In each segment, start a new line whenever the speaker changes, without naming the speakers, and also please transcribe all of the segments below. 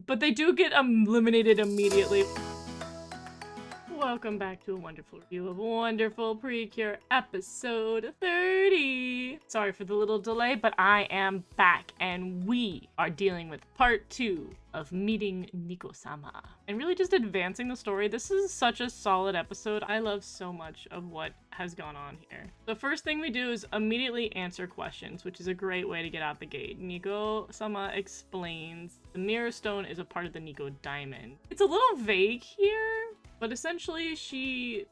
But they do get eliminated immediately. Welcome back to a wonderful review of Wonderful Precure episode 30. Sorry for the little delay, but I am back and we are dealing with part 2 of meeting Nico-sama and really just advancing the story. This is such a solid episode. I love so much of what has gone on here. The first thing we do is immediately answer questions, which is a great way to get out the gate. Nico-sama explains the Mirror Stone is a part of the Nico Diamond. It's a little vague here, but essentially the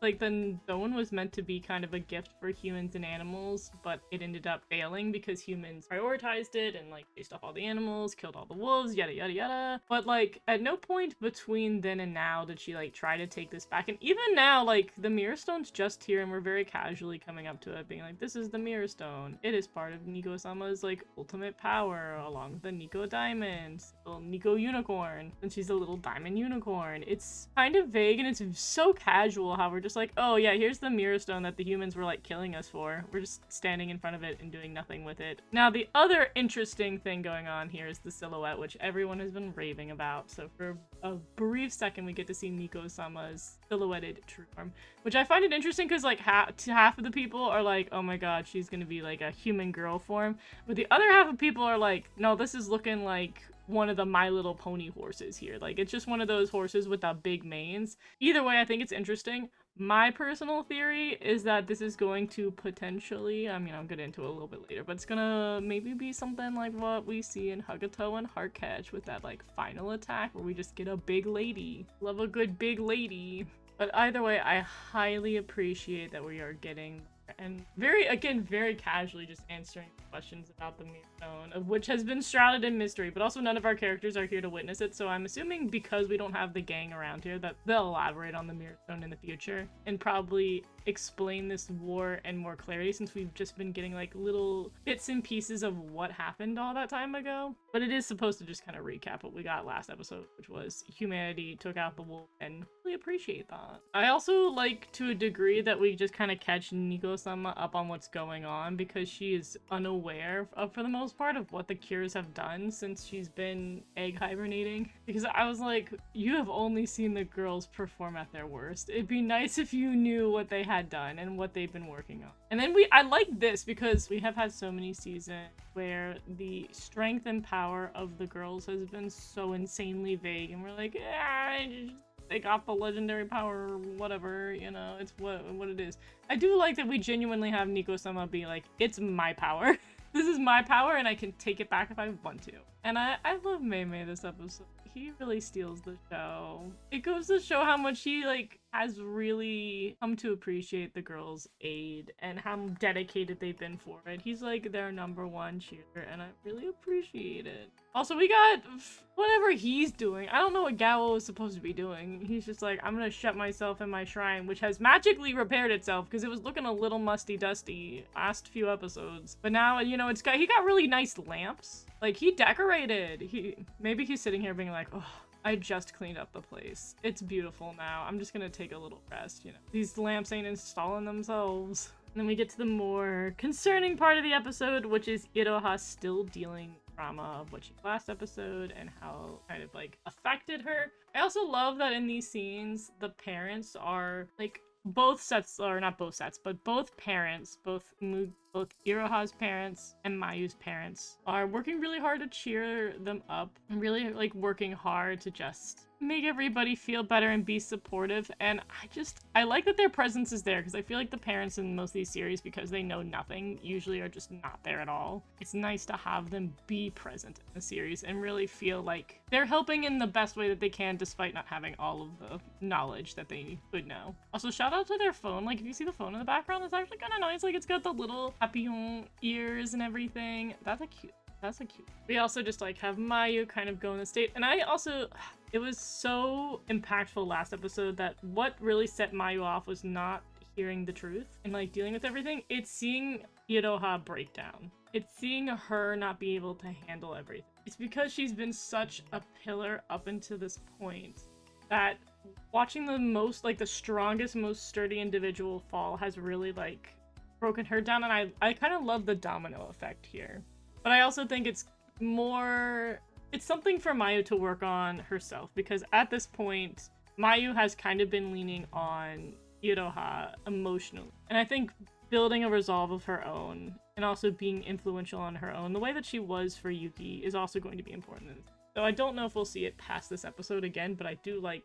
stone was meant to be kind of a gift for humans and animals, but it ended up failing because humans prioritized it and chased off all the animals, killed all the wolves, yada yada yada. But at no point between then and now did she try to take this back. And even now, the Mirror Stone's just here and we're very casually coming up to it being this is the Mirror Stone. It is part of Nico-sama's ultimate power along with the Nico Diamond, little Nico Unicorn, and she's a little diamond unicorn. It's kind of vague and it's so casual how we're just oh yeah, here's the Mirror Stone that the humans were killing us for. We're just standing in front of it and doing nothing with it. Now the other interesting thing going on here is the silhouette, which everyone has been raving about. So for a brief second we get to see Nico-sama's silhouetted true form, which I find it interesting because half of the people are oh my god, she's gonna be a human girl form, but the other half of people are no, this is looking like one of the My Little Pony horses here. It's just one of those horses with the big manes. Either way, I think it's interesting. My personal theory is that this is going to potentially, I'll get into it a little bit later, but it's gonna maybe be something like what we see in Hagato and Heartcatch with that final attack where we just get a big lady. Love a good big lady. But either way, I highly appreciate that we are getting and very casually just answering questions about the Mirror Stone, of which has been shrouded in mystery, but also none of our characters are here to witness it, so I'm assuming because we don't have the gang around here that they'll elaborate on the Mirror Stone in the future and probably explain this war in more clarity, since we've just been getting little bits and pieces of what happened all that time ago. But it is supposed to just kind of recap what we got last episode, which was humanity took out the wolf, and really appreciate that. I also like to a degree that we just kind of catch Nico-sama up on what's going on, because she is unaware of, for the most part, of what the cures have done since she's been egg hibernating. Because I was you have only seen the girls perform at their worst. It'd be nice if you knew what they had done and what they've been working on. And then I like this because we have had so many seasons where the strength and power of the girls has been so insanely vague, and we're they got the legendary power or whatever, it's what it is. I do like that we genuinely have Nico-sama be it's my power. This is my power and I can take it back if I want to. And I love Mei this episode. He really steals the show. It goes to show how much he has really come to appreciate the girls' aid and how dedicated they've been for it. He's their number one cheerleader, and I really appreciate it. Also, we got whatever he's doing. I don't know what Gawa was supposed to be doing. He's just I'm gonna shut myself in my shrine, which has magically repaired itself because it was looking a little musty dusty last few episodes. But now, he got really nice lamps. He decorated. Maybe he's sitting here being oh, I just cleaned up the place. It's beautiful now. I'm just gonna take a little rest, These lamps ain't installing themselves. And then we get to the more concerning part of the episode, which is Iroha still dealing trauma of what she last episode and how kind of affected her. I also love that in these scenes, the parents are both sets, or not both sets, but both parents, both Iroha's parents and Mayu's parents are working really hard to cheer them up and really working hard to just make everybody feel better and be supportive. And I like that their presence is there, because I feel the parents in most of these series, because they know nothing, usually are just not there at all. It's nice to have them be present in the series and really feel they're helping in the best way that they can, despite not having all of the knowledge that they could know. Also, shout out to their phone. If you see the phone in the background, it's actually kind of nice. It's got the little papillon ears and everything. That's a cute. We also just have Mayu kind of go in the state. And it was so impactful last episode that what really set Mayu off was not hearing the truth and dealing with everything. It's seeing Iroha break down. It's seeing her not be able to handle everything. It's because she's been such a pillar up until this point that watching the strongest, most sturdy individual fall has really broken her down. And I kind of love the domino effect here. But I also think it's more it's something for Mayu to work on herself, because at this point, Mayu has kind of been leaning on Iroha emotionally. And I think building a resolve of her own and also being influential on her own, the way that she was for Yuki, is also going to be important. So I don't know if we'll see it past this episode again, but I do like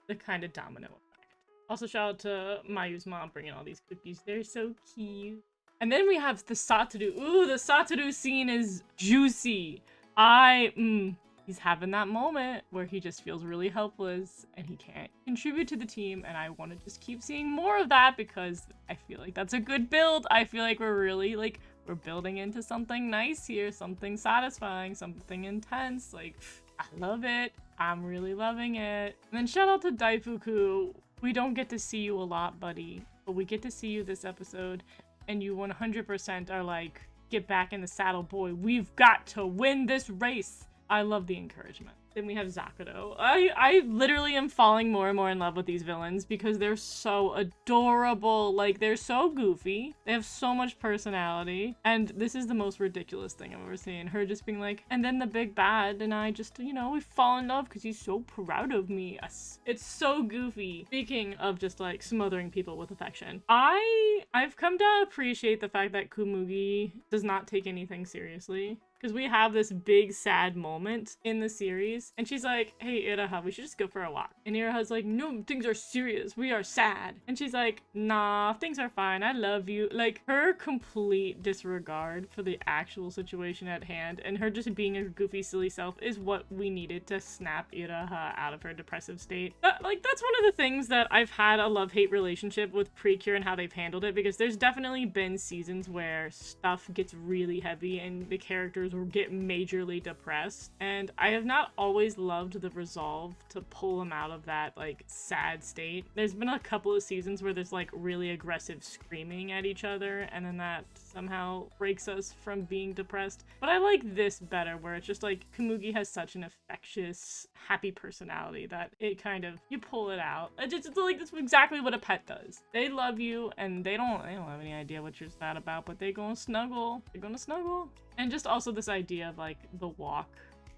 the kind of domino effect. Also, shout out to Mayu's mom bringing all these cookies. They're so cute. And then we have the Satoru. Ooh, the Satoru scene is juicy. He's having that moment where he just feels really helpless and he can't contribute to the team, and I want to just keep seeing more of that because I feel like that's a good build. I feel like we're really, like, we're building into something nice here, something satisfying, something intense. Like, I love it. I'm really loving it. And then shout out to Daifuku. We don't get to see you a lot, buddy, but we get to see you this episode, and you 100% are like, get back in the saddle, boy. We've got to win this race. I love the encouragement. Then we have Zakuro. I literally am falling more and more in love with these villains because they're so adorable. Like, they're so goofy. They have so much personality. And this is the most ridiculous thing I've ever seen. Her just being like, and then the big bad, and I just, you know, we fall in love because he's so proud of me. It's so goofy. Speaking of just, like, smothering people with affection, I've come to appreciate the fact that Komugi does not take anything seriously. Because we have this big sad moment in the series, and she's like, hey, Iroha, we should just go for a walk. And Iroha's like, no, things are serious. We are sad. And she's like, nah, things are fine. I love you. Like, her complete disregard for the actual situation at hand and her just being a goofy, silly self is what we needed to snap Iroha out of her depressive state. That's one of the things that I've had a love-hate relationship with Precure and how they've handled it, because there's definitely been seasons where stuff gets really heavy and the characters will get majorly depressed, and I have not always loved the resolve to pull them out of that, like, sad state. There's been a couple of seasons where there's, like, really aggressive screaming at each other, and then that somehow breaks us from being depressed. But I like this better, where it's just like Komugi has such an infectious, happy personality that it kind of, you pull it out. It's like, that's exactly what a pet does. They love you, and they don't have any idea what you're sad about, but they're gonna snuggle. They're gonna snuggle. And just also this idea of, like, the walk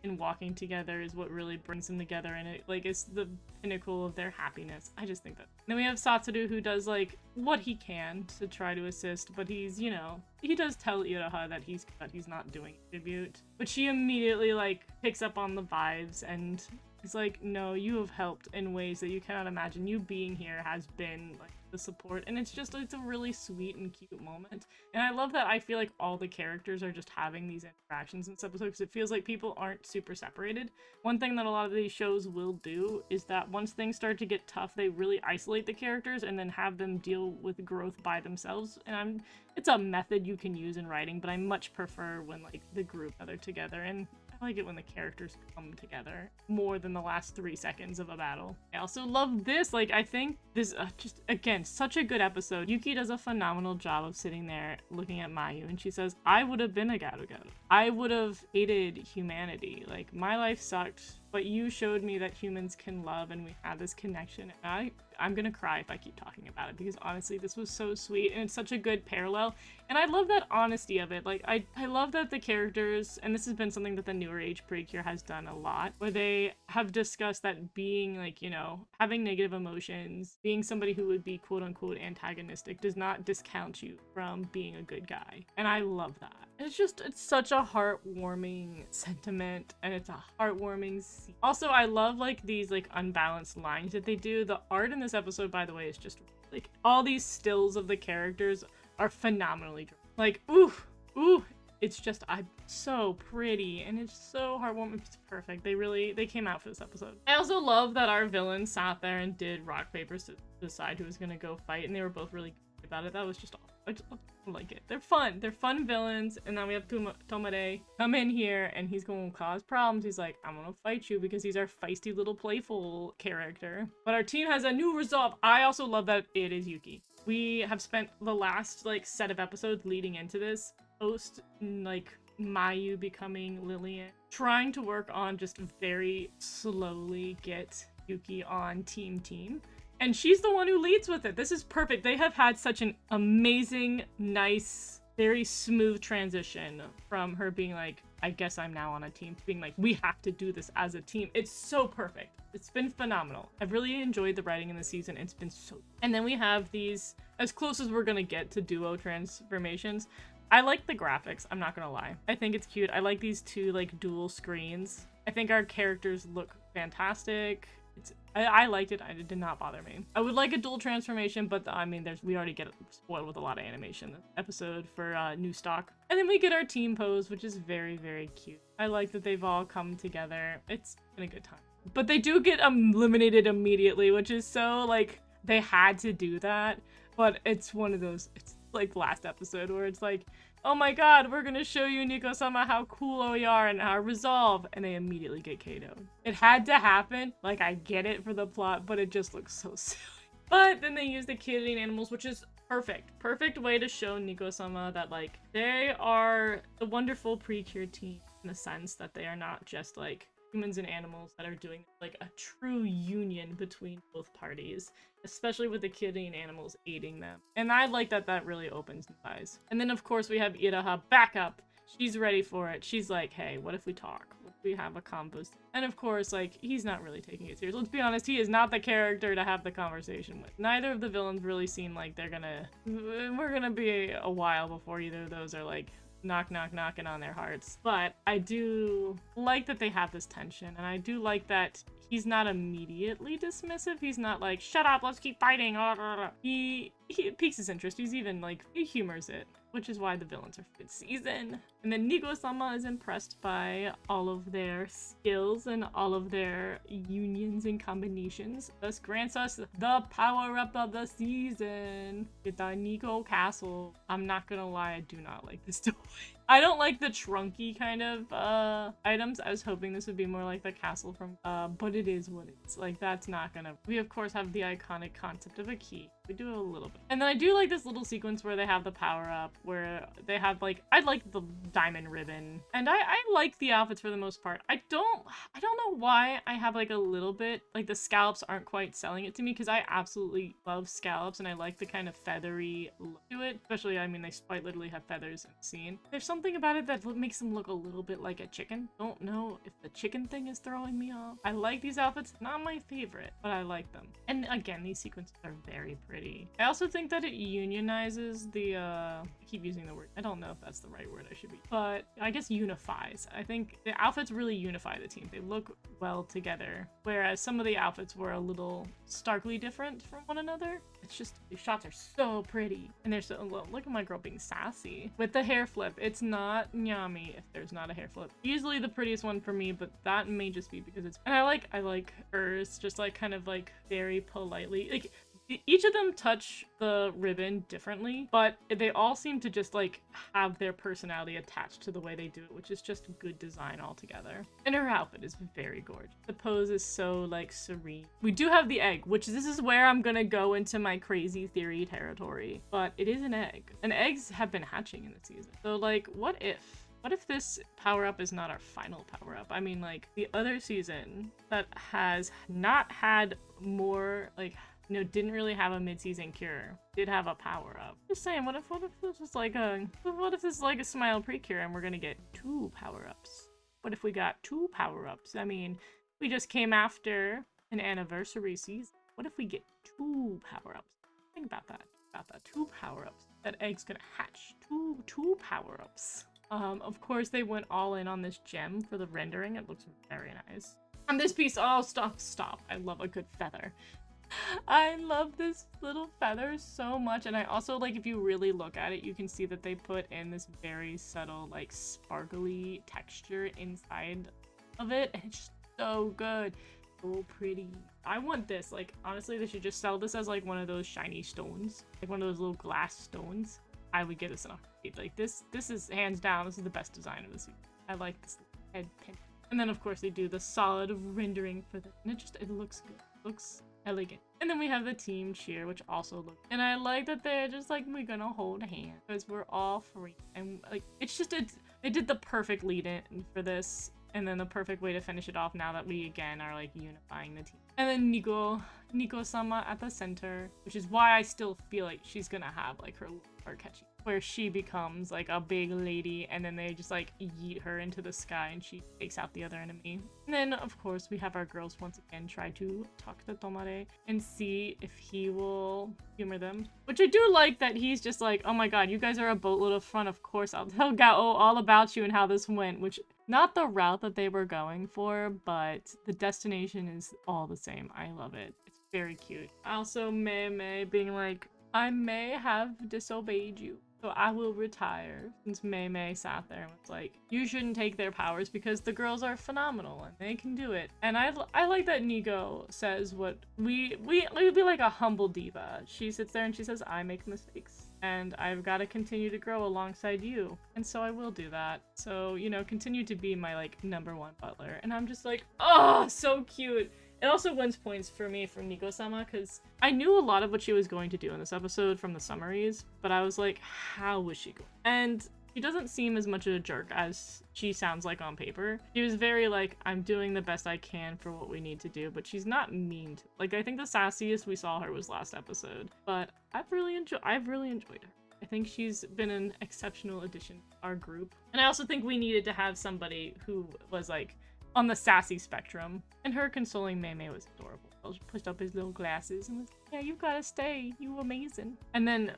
and walking together is what really brings them together, and it, like, it's the pinnacle of their happiness. I just think that. Then we have Satoru, who does, like, what he can to try to assist, but he's, you know, he does tell Iroha that he's not doing tribute, but she immediately, like, picks up on the vibes and is like, no, you have helped in ways that you cannot imagine. You being here has been, like, the support, and it's a really sweet and cute moment. And I love that I feel like all the characters are just having these interactions in this episode, because it feels like people aren't super separated. One thing that a lot of these shows will do is that once things start to get tough, they really isolate the characters and then have them deal with growth by themselves. And it's a method you can use in writing, but I much prefer when, like, the group are together, and I like it when the characters come together more than the last 3 seconds of a battle. I also love this. Like, I think this, just, again, such a good episode. Yuki does a phenomenal job of sitting there looking at Mayu, and she says, I would have been a garu-garu. I would have hated humanity. Like, my life sucked, but you showed me that humans can love, and we had this connection. And I'm gonna cry if I keep talking about it, because honestly, this was so sweet, and it's such a good parallel. And I love that honesty of it. Like, I love that the characters, and this has been something that the newer age Precure has done a lot, where they have discussed that being, like, you know, having negative emotions, being somebody who would be quote-unquote antagonistic, does not discount you from being a good guy. And I love that. It's such a heartwarming sentiment, and it's a heartwarming scene. Also, I love, like, these, like, unbalanced lines that they do. The art in this episode, by the way, is just, like, all these stills of the characters are phenomenally drawn. Like, ooh, it's just, so pretty, and it's so heartwarming. It's perfect. They came out for this episode. I also love that our villains sat there and did rock, paper, to decide who was gonna go fight, and they were both really good about it. That was just awesome. I just like it. They're fun. They're fun villains. And then we have Tomade come in here, and he's going to cause problems. He's like, I'm gonna fight you, because he's our feisty little playful character. But our team has a new resolve. I also love that it is Yuki. We have spent the last, like, set of episodes leading into this post, like, Mayu becoming Lillian, trying to work on just very slowly get Yuki on team. And she's the one who leads with it. This is perfect. They have had such an amazing, nice, very smooth transition from her being like, I guess I'm now on a team, being like, we have to do this as a team. It's so perfect. It's been phenomenal. I've really enjoyed the writing in the season. It's been so... And then we have these, as close as we're gonna get to duo transformations. I like the graphics, I'm not gonna lie. I think it's cute. I like these two like dual screens. I think our characters look fantastic. I liked it. It did not bother me. I would like a dual transformation, but I mean, we already get spoiled with a lot of animation this episode for new stock. And then we get our team pose, which is very, very cute. I like that they've all come together. It's been a good time. But they do get eliminated immediately, which is so like, they had to do that. But it's one of those, it's like last episode where it's like, oh my god, we're gonna show you, Nico-sama, how cool we are and our resolve, and they immediately get KO'd. It had to happen. Like, I get it for the plot, but it just looks so silly. But then they use the kitty animals, which is perfect. Perfect way to show Nico-sama that, like, they are the wonderful Precure team in the sense that they are not just, like, humans and animals that are doing like a true union between both parties, especially with the kitty and animals aiding them. And I like that that really opens my eyes. And then of course we have Iraha back up. She's ready for it. She's like, hey, what if we talk? What if we have a convo? And of course, like, he's not really taking it serious. Let's be honest, he is not the character to have the conversation with. Neither of the villains really seem like we're gonna be a while before either of those are like knocking on their hearts. But I do like that they have this tension, and I do like that he's not immediately dismissive. He's not like, shut up, let's keep fighting. He piques his interest. He's even like, he humors it, which is why the villains are good season. And then Nico-sama is impressed by all of their skills and all of their unions and combinations, thus grants us the power-up of the season with the Nico Castle. I'm not gonna lie, I do not like this toy. I don't like the trunky kind of items. I was hoping this would be more like the castle from, but it is what it is. Like, that's not gonna... We, of course, have the iconic concept of a key. We do it a little bit. And then I do like this little sequence where they have the power-up, where they have, like... I like the diamond ribbon. And I like the outfits for the most part. I don't know why I have, like, a little bit... Like, the scallops aren't quite selling it to me, because I absolutely love scallops, and I like the kind of feathery look to it. Especially, I mean, they quite literally have feathers in the scene. There's something about it that makes them look a little bit like a chicken. Don't know if the chicken thing is throwing me off. I like these outfits. Not my favorite, but I like them. And again, these sequences are very pretty. I also think that it unionizes the, I keep using the word. I don't know if that's the right word I should be, but I guess unifies. I think the outfits really unify the team. They look well together, whereas some of the outfits were a little starkly different from one another. It's just, these shots are so pretty. And they're so, look at my girl being sassy. With the hair flip, it's not Nyami if there's not a hair flip. Usually the prettiest one for me, but that may just be because it's, and I like hers just like kind of like very politely, like each of them touch the ribbon differently, but they all seem to just like have their personality attached to the way they do it, which is just good design altogether. And her outfit is very gorgeous. The pose is so like serene. We do have the egg, which this is where I'm gonna go into my crazy theory territory, but it is an egg. And eggs have been hatching in the season. So like, what if this power-up is not our final power-up? I mean, like, the other season that has not had more, like, you know, didn't really have a mid-season cure, did have a power-up. Just saying, what if this is like a smile Precure and we're gonna get 2 power-ups? What if we got 2 power-ups? I mean, we just came after an anniversary season. What if we get 2 power-ups? Think about that. 2 power-ups. That egg's gonna hatch. Two power-ups. Of course, they went all in on this gem for the rendering. It looks very nice. And this piece, oh, stop. I love a good feather. I love this little feather so much. And I also, like, if you really look at it, you can see that they put in this very subtle, like, sparkly texture inside of it. And it's just so good. So pretty. I want this. Like, honestly, they should just sell this as, like, one of those shiny stones. Like, one of those little glass stones. I would get this in a heartbeat. Like, this is hands down, this is the best design of the season. I like this head pin. And then, of course, they do the solid rendering for this. And it looks good. It looks elegant. And then we have the team cheer, which also looks... And I like that they're just like, we're gonna hold hands. Because we're all free. And, like, it's just... They did the perfect lead-in for this. And then the perfect way to finish it off now that we, again, are, like, unifying the team. And then Nico-sama at the center, which is why I still feel like she's gonna have, like, her catchy. where she becomes like a big lady, and then they just like yeet her into the sky and she takes out the other enemy. And then of course we have our girls once again try to talk to Tomare and see if he will humor them, which I do like that he's just like, oh my god, you guys are a boatload of fun, of course I'll tell Gao all about you and how this went, which not the route that they were going for, but the destination is all the same. I love it. It's very cute. Also Mei being like, I may have disobeyed you, so I will retire. Since Mei sat there and was like, you shouldn't take their powers because the girls are phenomenal and they can do it. And I like that Nico says what we would be like a humble diva. She sits there and she says, I make mistakes and I've got to continue to grow alongside you. And so I will do that. So, you know, continue to be my like #1 butler. And I'm just like, oh, so cute. It also wins points for me from Nico-sama because I knew a lot of what she was going to do in this episode from the summaries, but I was like, how was she going? And she doesn't seem as much of a jerk as she sounds like on paper. She was very like, I'm doing the best I can for what we need to do, but she's not mean to, like, I think the sassiest we saw her was last episode, but I've really enjoyed her. I think she's been an exceptional addition to our group. And I also think we needed to have somebody who was like on the sassy spectrum, and her consoling Mei was adorable. She pushed up his little glasses and was like, yeah, you gotta stay, you amazing. And then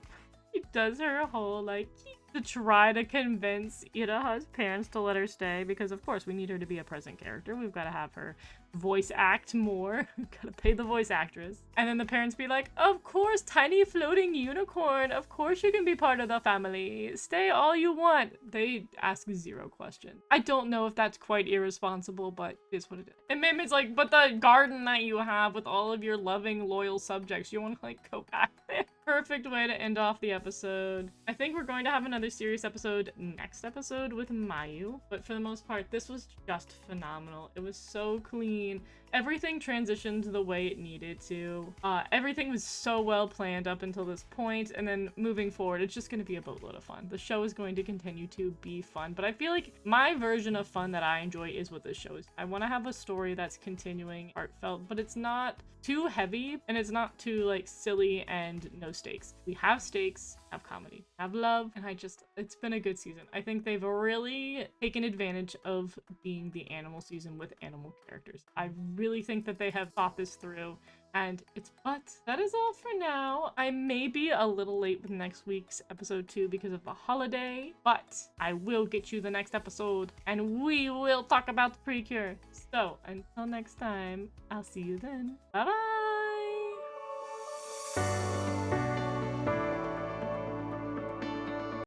she does her whole like to try to convince Iraha's parents to let her stay, because of course we need her to be a present character. We've got to have her voice act more. Gotta pay the voice actress. And then the parents be like, of course, tiny floating unicorn, of course you can be part of the family, stay all you want. They ask 0 questions. I don't know if that's quite irresponsible, but it is what it is. And Mimi's like, but the garden that you have with all of your loving loyal subjects, you want to like go back there? Perfect way to end off the episode. I think we're going to have another serious episode next episode with Mayu, but for the most part this was just phenomenal. It was so clean. Everything transitioned the way it needed to. Everything was so well planned up until this point, and then moving forward it's just going to be a boatload of fun. The show is going to continue to be fun, but I feel like my version of fun that I enjoy is what this show is. I want to have a story that's continuing, heartfelt, but it's not too heavy and it's not too like silly and no stakes. We have stakes, have comedy, have love, and it's been a good season. I think they've really taken advantage of being the animal season with animal characters. I really think that they have thought this through, and but that is all for now. I may be a little late with next week's episode 2 because of the holiday, but I will get you the next episode and we will talk about the Precure. So until next time, I'll see you then. Bye bye.